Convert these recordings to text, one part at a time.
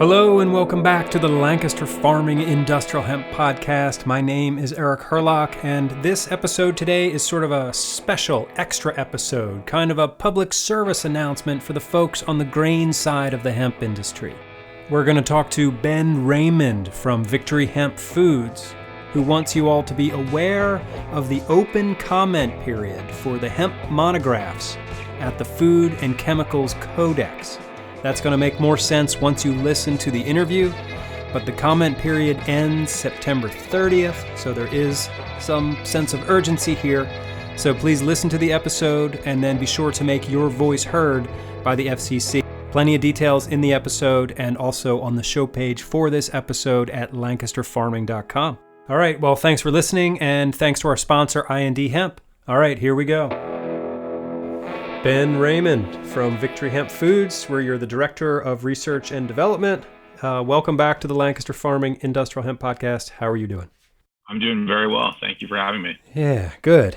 Hello and welcome back to the Lancaster Farming Industrial Hemp Podcast. My name is Eric Herlock, and this episode today is sort of a special extra episode, kind of a public service announcement for the folks on the grain side of the hemp industry. We're going to talk to Ben Raymond from Victory Hemp Foods, who wants you all to be aware of the open comment period for the hemp monographs at the Food and Chemicals Codex. That's going to make more sense once you listen to the interview, but the comment period ends September 30th, so there is some sense of urgency here. So please listen to the episode and then be sure to make your voice heard by the FCC. Plenty of details in the episode and also on the show page for this episode at lancasterfarming.com. All right, well, thanks for listening, and thanks to our sponsor, I&D Hemp. All right, here we go. Ben Raymond from Victory Hemp Foods, where you're the Director of Research and Development. Welcome back to the Lancaster Farming Industrial Hemp Podcast. How are you doing? I'm doing very well. Thank you for having me. Yeah, good.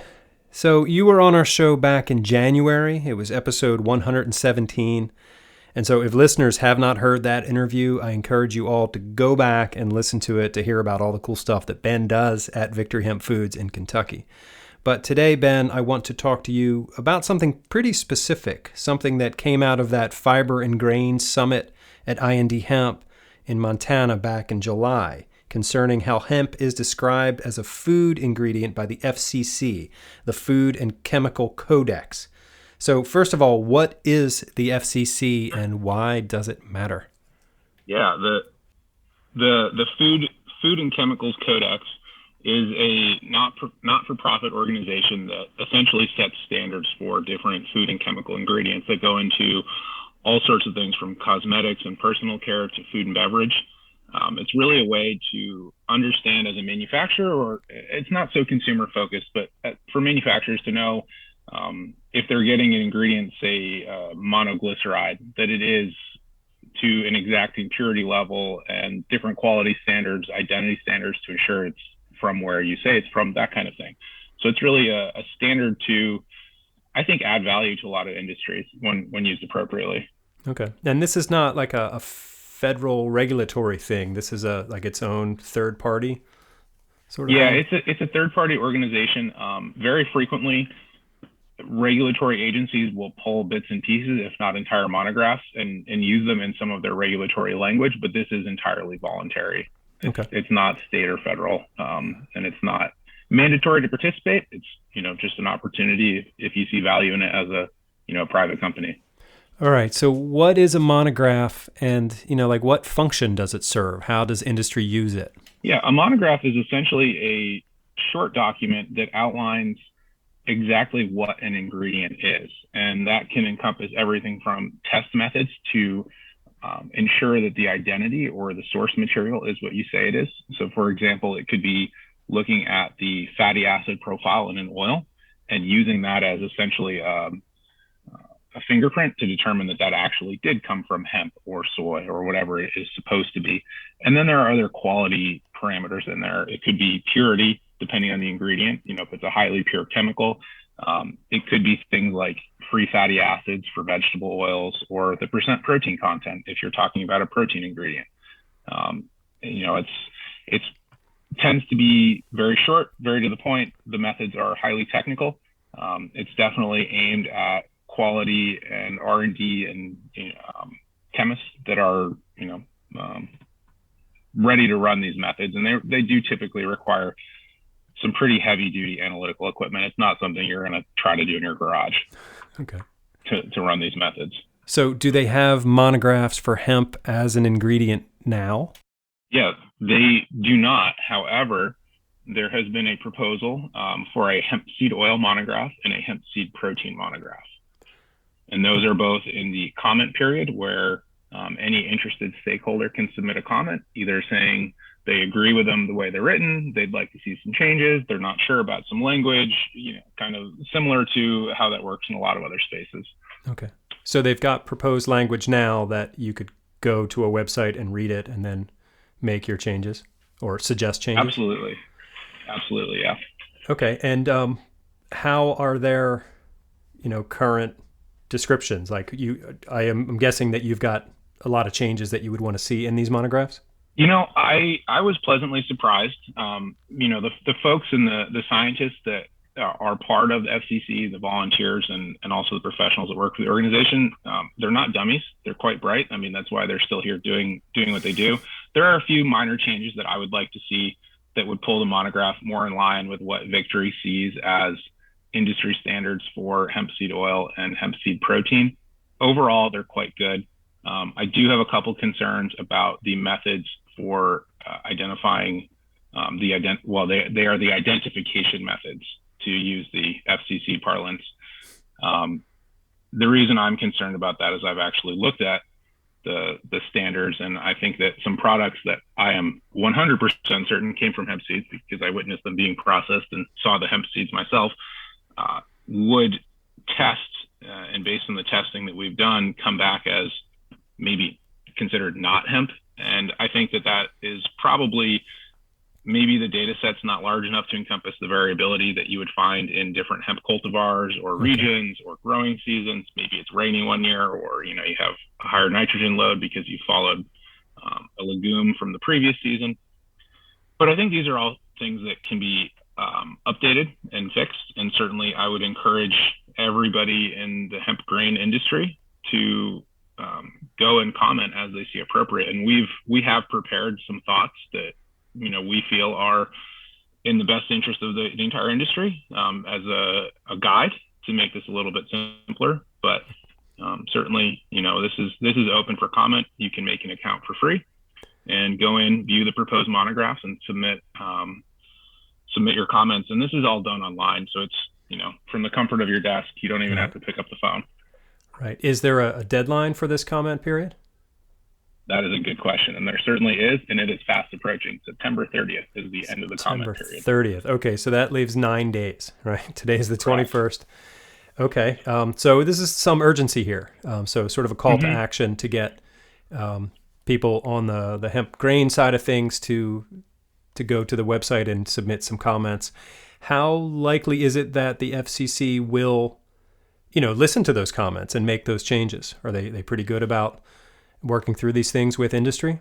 So you were on our show back in January. It was episode 117. And so if listeners have not heard that interview, I encourage you all to go back and listen to it to hear about all the cool stuff that Ben does at Victory Hemp Foods in Kentucky. But today, Ben, I want to talk to you about something pretty specific, something that came out of that Fiber and Grain Summit at I&D Hemp in Montana back in July, concerning how hemp is described as a food ingredient by the FCC, the Food and Chemical Codex. So first of all, what is the FCC and why does it matter? Yeah, the Food and Chemicals Codex is a not-for-profit organization that essentially sets standards for different food and chemical ingredients that go into all sorts of things from cosmetics and personal care to food and beverage. It's really a way to understand as a manufacturer, or it's not so consumer focused, but for manufacturers to know if they're getting an ingredient, say monoglyceride, that it is to an exacting purity level and different quality standards, identity standards to ensure it's from where you say it's from, that kind of thing. So it's really a standard to, I think, add value to a lot of industries when used appropriately. Okay. And this is not like a federal regulatory thing. This is like its own third party sort of thing? It's a third party organization. Very frequently, regulatory agencies will pull bits and pieces, if not entire monographs, and use them in some of their regulatory language, but this is entirely voluntary. It's not state or federal, and it's not mandatory to participate. It's, just an opportunity if you see value in it as a, private company. All right. So what is a monograph and, what function does it serve? How does industry use it? Yeah, a monograph is essentially a short document that outlines exactly what an ingredient is. And that can encompass everything from test methods to ensure that the identity or the source material is what you say it is. So for example, it could be looking at the fatty acid profile in an oil and using that as essentially a fingerprint to determine that actually did come from hemp or soy or whatever it is supposed to be. And then there are other quality parameters in there. It could be purity, depending on the ingredient. If it's a highly pure chemical, it could be things like free fatty acids for vegetable oils, or the percent protein content if you're talking about a protein ingredient. It tends to be very short, very to the point. The methods are highly technical. It's definitely aimed at quality and R&D and chemists that are ready to run these methods, and they do typically require some pretty heavy duty analytical equipment. It's not something you're going to try to do in your garage. Okay. To run these methods. So do they have monographs for hemp as an ingredient now? Yeah, they do not. However, there has been a proposal for a hemp seed oil monograph and a hemp seed protein monograph. And those are both in the comment period, where any interested stakeholder can submit a comment, either saying they agree with them the way they're written, they'd like to see some changes, they're not sure about some language, kind of similar to how that works in a lot of other spaces. Okay. So they've got proposed language now that you could go to a website and read it and then make your changes or suggest changes? Absolutely, yeah. Okay. And how are their, current descriptions? Like I'm guessing that you've got a lot of changes that you would want to see in these monographs? I was pleasantly surprised. The folks and the scientists that are part of the FCC, the volunteers, and also the professionals that work for the organization, they're not dummies. They're quite bright. I mean, that's why they're still here doing what they do. There are a few minor changes that I would like to see that would pull the monograph more in line with what Victory sees as industry standards for hemp seed oil and hemp seed protein. Overall, they're quite good. I do have a couple concerns about the methods for identifying they are the identification methods, to use the FCC parlance. The reason I'm concerned about that is I've actually looked at the standards, and I think that some products that I am 100% certain came from hemp seeds, because I witnessed them being processed and saw the hemp seeds myself, would test, and based on the testing that we've done, come back as maybe considered not hemp. And I think that is probably, maybe the data set's not large enough to encompass the variability that you would find in different hemp cultivars or regions or growing seasons. Maybe it's rainy one year, or you have a higher nitrogen load because you followed a legume from the previous season. But I think these are all things that can be updated and fixed. And certainly I would encourage everybody in the hemp grain industry to go and comment as they see appropriate. And we have prepared some thoughts that we feel are in the best interest of the entire industry, as a guide to make this a little bit simpler. But certainly, this is open for comment. You can make an account for free and go in, view the proposed monographs, and submit your comments. And this is all done online, so it's from the comfort of your desk. You don't even have to pick up the phone. Right. Is there a deadline for this comment period? That is a good question, and there certainly is, and it is fast approaching. September 30th is the end of the comment period. September 30th. Okay, so that leaves 9 days, right? Today's the 21st. Okay, so this is some urgency here. So sort of a call to action to get people on the hemp grain side of things to go to the website and submit some comments. How likely is it that the FCC will, listen to those comments and make those changes? Are they pretty good about working through these things with industry?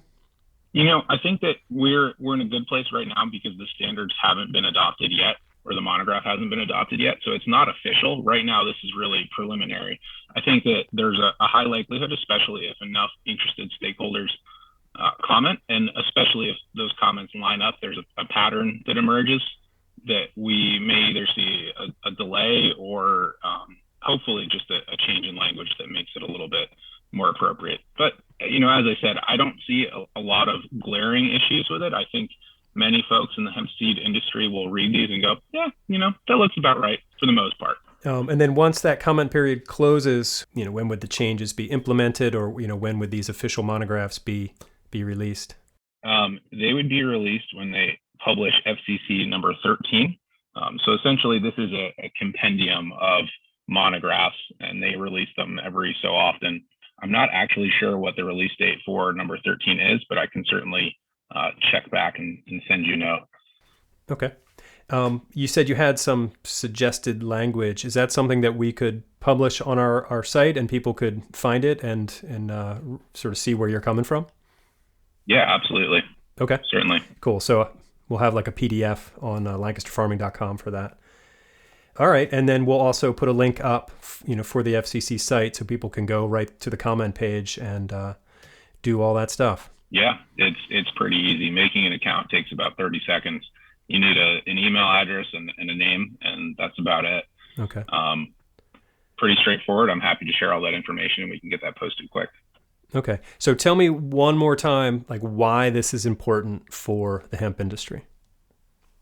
I think that we're in a good place right now because the standards haven't been adopted yet, or the monograph hasn't been adopted yet. So it's not official. Right now, this is really preliminary. I think that there's a high likelihood, especially if enough interested stakeholders comment, and especially if those comments line up, there's a pattern that emerges, that we may either see a delay or hopefully just a change in language that makes it a little bit more appropriate. But, as I said, I don't see a lot of glaring issues with it. I think many folks in the hemp seed industry will read these and go, yeah, that looks about right for the most part. And then once that comment period closes, when would the changes be implemented, or, when would these official monographs be released? They would be released when they publish FCC number 13. So essentially this is a compendium of monographs, and they release them every so often. I'm not actually sure what the release date for number 13 is, but I can certainly check back and send you a note. Okay. You said you had some suggested language. Is that something that we could publish on our site and people could find it and sort of see where you're coming from? Yeah, absolutely. Okay. Certainly. Cool. So we'll have like a PDF on lancasterfarming.com for that. All right. And then we'll also put a link up, for the FCC site so people can go right to the comment page and do all that stuff. Yeah, it's pretty easy. Making an account takes about 30 seconds. You need an email address and a name, and that's about it. Okay. Pretty straightforward. I'm happy to share all that information, and we can get that posted quick. Okay. So tell me one more time, why this is important for the hemp industry.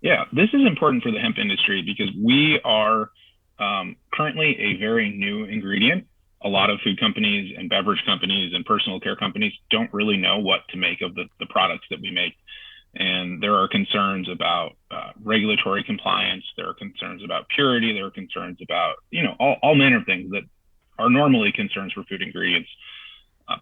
Yeah, this is important for the hemp industry because we are currently a very new ingredient. A lot of food companies and beverage companies and personal care companies don't really know what to make of the products that we make. And there are concerns about regulatory compliance. There are concerns about purity. There are concerns about, all manner of things that are normally concerns for food ingredients.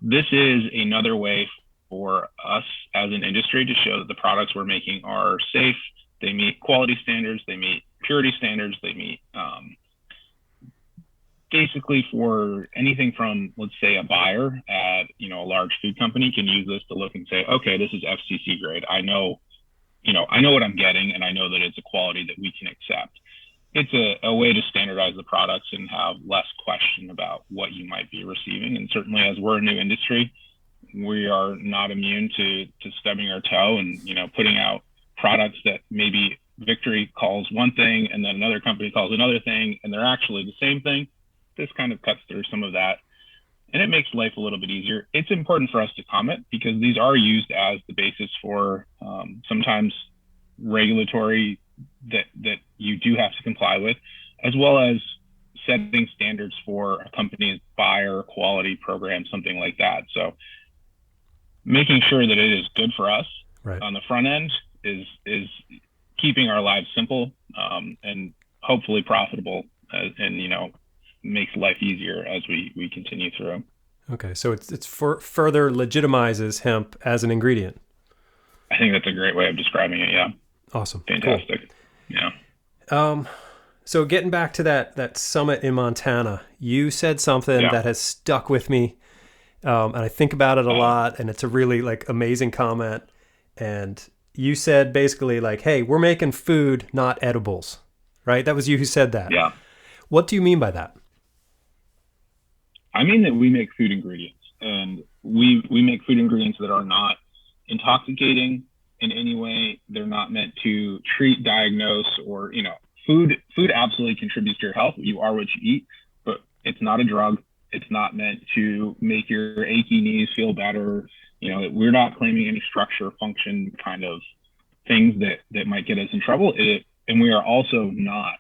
This is another way for us as an industry to show that the products we're making are safe. They meet quality standards. They meet purity standards. They meet basically for anything from, let's say, a buyer at, a large food company can use this to look and say, okay, this is FCC grade. I know what I'm getting, and I know that it's a quality that we can accept. It's a way to standardize the products and have less question about what you might be receiving. And certainly, as we're a new industry, we are not immune to stubbing our toe and, putting out products that maybe Victory calls one thing and then another company calls another thing, and they're actually the same thing. This kind of cuts through some of that, and it makes life a little bit easier. It's important for us to comment because these are used as the basis for sometimes regulatory that you do have to comply with, as well as setting standards for a company's buyer quality program, something like that. So making sure that it is good for us on the front end is keeping our lives simple and hopefully profitable, and makes life easier as we continue through. Okay, so it's further legitimizes hemp as an ingredient. I think that's a great way of describing it. Yeah. Awesome. Fantastic. Cool. Yeah. So getting back to that summit in Montana, you said something that has stuck with me, and I think about it a lot, and it's a really amazing comment. And you said basically hey, we're making food, not edibles, right? That was you who said that. Yeah. What do you mean by that? I mean that we make food ingredients, and we make food ingredients that are not intoxicating in any way. They're not meant to treat, diagnose, or, food absolutely contributes to your health. You are what you eat, but it's not a drug. It's not meant to make your achy knees feel better. We're not claiming any structure, function kind of things that might get us in trouble. And we are also not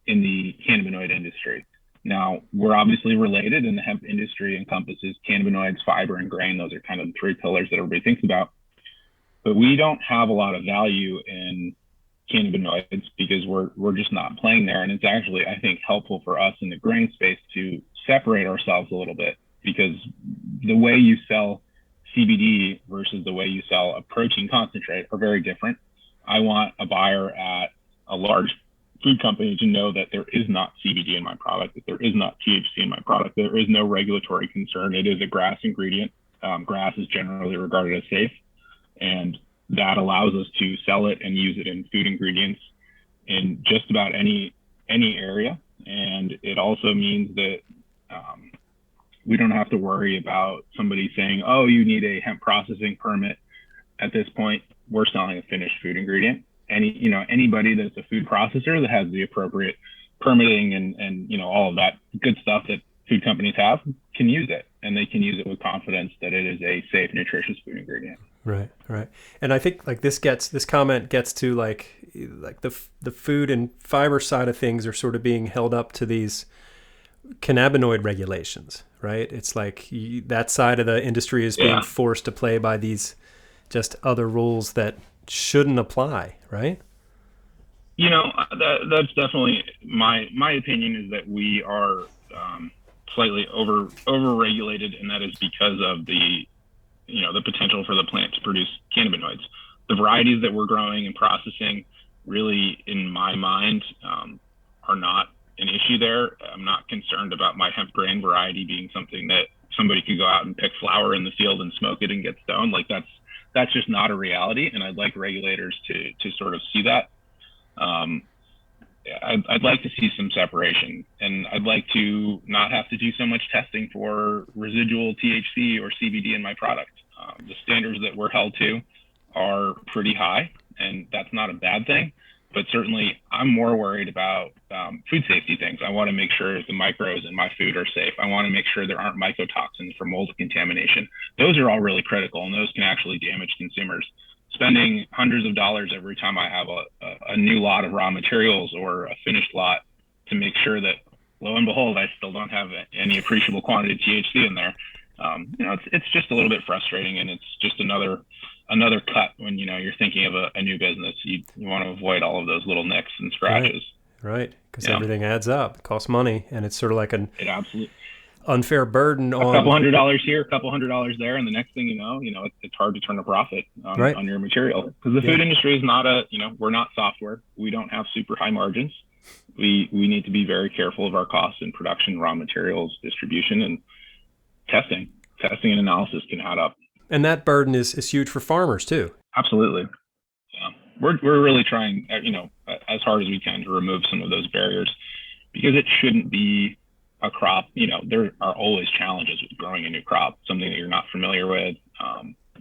in the cannabinoid industry. Now, we're obviously related, and the hemp industry encompasses cannabinoids, fiber, and grain. Those are kind of the three pillars that everybody thinks about. But we don't have a lot of value in cannabinoids because we're just not playing there. And it's actually, I think, helpful for us in the grain space to separate ourselves a little bit, because the way you sell CBD versus the way you sell a protein concentrate are very different. I want a buyer at a large food company to know that there is not CBD in my product, that there is not THC in my product, there is no regulatory concern. It is a grass ingredient. Grass is generally regarded as safe, and that allows us to sell it and use it in food ingredients in just about any area. And it also means that we don't have to worry about somebody saying, oh, you need a hemp processing permit. At this point, we're selling a finished food ingredient. Anybody that's a food processor that has the appropriate permitting and all of that good stuff that food companies have can use it, and they can use it with confidence that it is a safe, nutritious food ingredient. Right. And I think this comment gets to the food and fiber side of things are sort of being held up to these cannabinoid regulations, right? It's that side of the industry is being forced to play by these just other rules that shouldn't apply, right? That's definitely my opinion is that we are slightly overregulated, and that is because of the potential for the plant to produce cannabinoids. The varieties that we're growing and processing really, in my mind, are not an issue there. I'm not concerned about my hemp grain variety being something that somebody could go out and pick flower in the field and smoke it and get stoned. That's just not a reality, and I'd like regulators to sort of see that. I'd like to see some separation, and I'd like to not have to do so much testing for residual THC or CBD in my product. The standards that we're held to are pretty high, and that's not a bad thing. But certainly, I'm more worried about food safety things. I want to make sure the microbes in my food are safe. I want to make sure there aren't mycotoxins for mold contamination. Those are all really critical, and those can actually damage consumers. Spending hundreds of dollars every time I have a new lot of raw materials or a finished lot to make sure that, lo and behold, I still don't have any appreciable quantity of THC in there. It's just a little bit frustrating, and it's just another cut when you're thinking of a new business. You want to avoid all of those little nicks and scratches. Right, because everything adds up. It costs money, and it's sort of like an absolutely unfair burden on a couple $100 here, a couple $100 there, and the next thing you know, it's hard to turn a profit on your material, because the food industry is not we're not software. We don't have super high margins. we need to be very careful of our costs in production, raw materials, distribution, and testing. Testing and analysis can add up. And that burden is huge for farmers too. Absolutely. Yeah. We're really trying, as hard as we can to remove some of those barriers, because it shouldn't be a crop. There are always challenges with growing a new crop, something that you're not familiar with.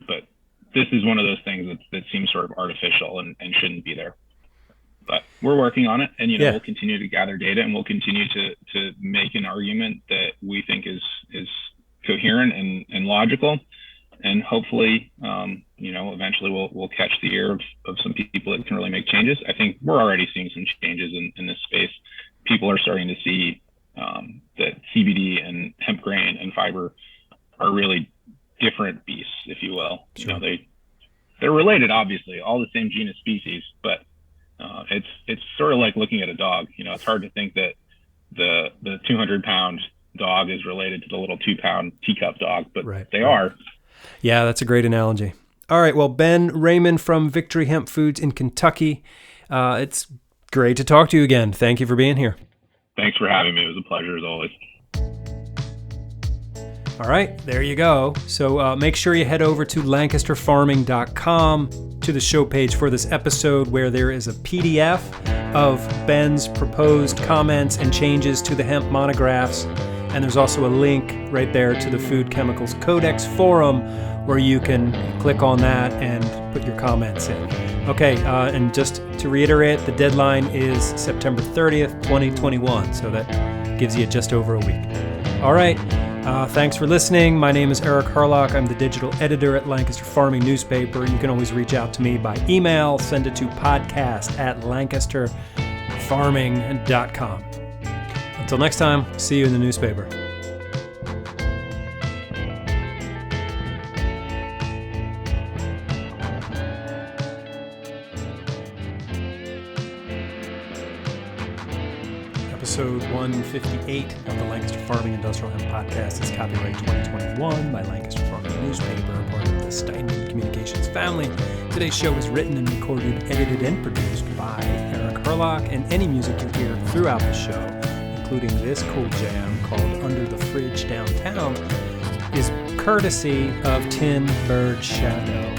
But this is one of those things that seems sort of artificial and shouldn't be there. But we're working on it, and we'll continue to gather data, and we'll continue to make an argument that we think is coherent and logical, and hopefully, eventually we'll catch the ear of some people that can really make changes. I think we're already seeing some changes in this space. People are starting to see that CBD and hemp grain and fiber are really different beasts, if you will. Sure. They're related, obviously, all the same genus species, but it's sort of like looking at a dog. It's hard to think that the 200-pound dog is related to the little 2-pound teacup dog, but they are. Yeah, that's a great analogy. All right, well, Ben Raymond from Victory Hemp Foods in Kentucky. It's great to talk to you again. Thank you for being here. Thanks for having me. It was a pleasure as always. All right, there you go. So make sure you head over to lancasterfarming.com to the show page for this episode, where there is a PDF of Ben's proposed comments and changes to the hemp monographs. And there's also a link right there to the Food Chemicals Codex forum, where you can click on that and put your comments in. Okay, and just to reiterate, the deadline is September 30th, 2021. So that gives you just over a week. All right. Thanks for listening. My name is Eric Herlock. I'm the digital editor at Lancaster Farming newspaper. You can always reach out to me by email. Send it to podcast@lancasterfarming.com. Until next time, see you in the newspaper. Episode 158 of the Lancaster Farming Industrial Hemp Podcast is copyright 2021 by Lancaster Farming newspaper, part of the Steinman Communications family. Today's show is written and recorded, edited, and produced by Eric Herlock, and any music you hear throughout the show, including this cool jam called Under the Fridge Downtown, is courtesy of Tin Bird Shadow.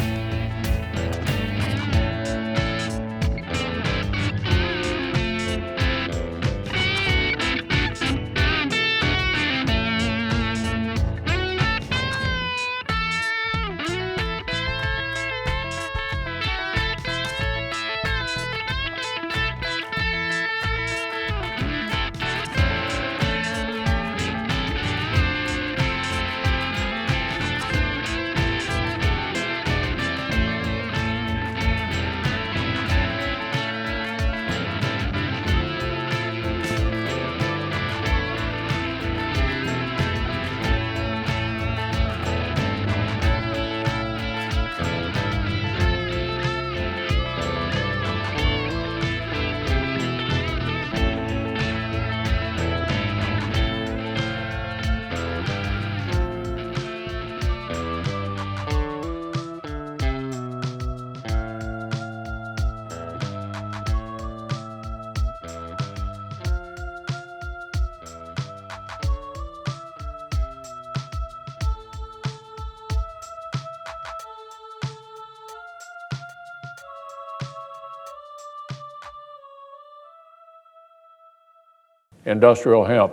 Industrial hemp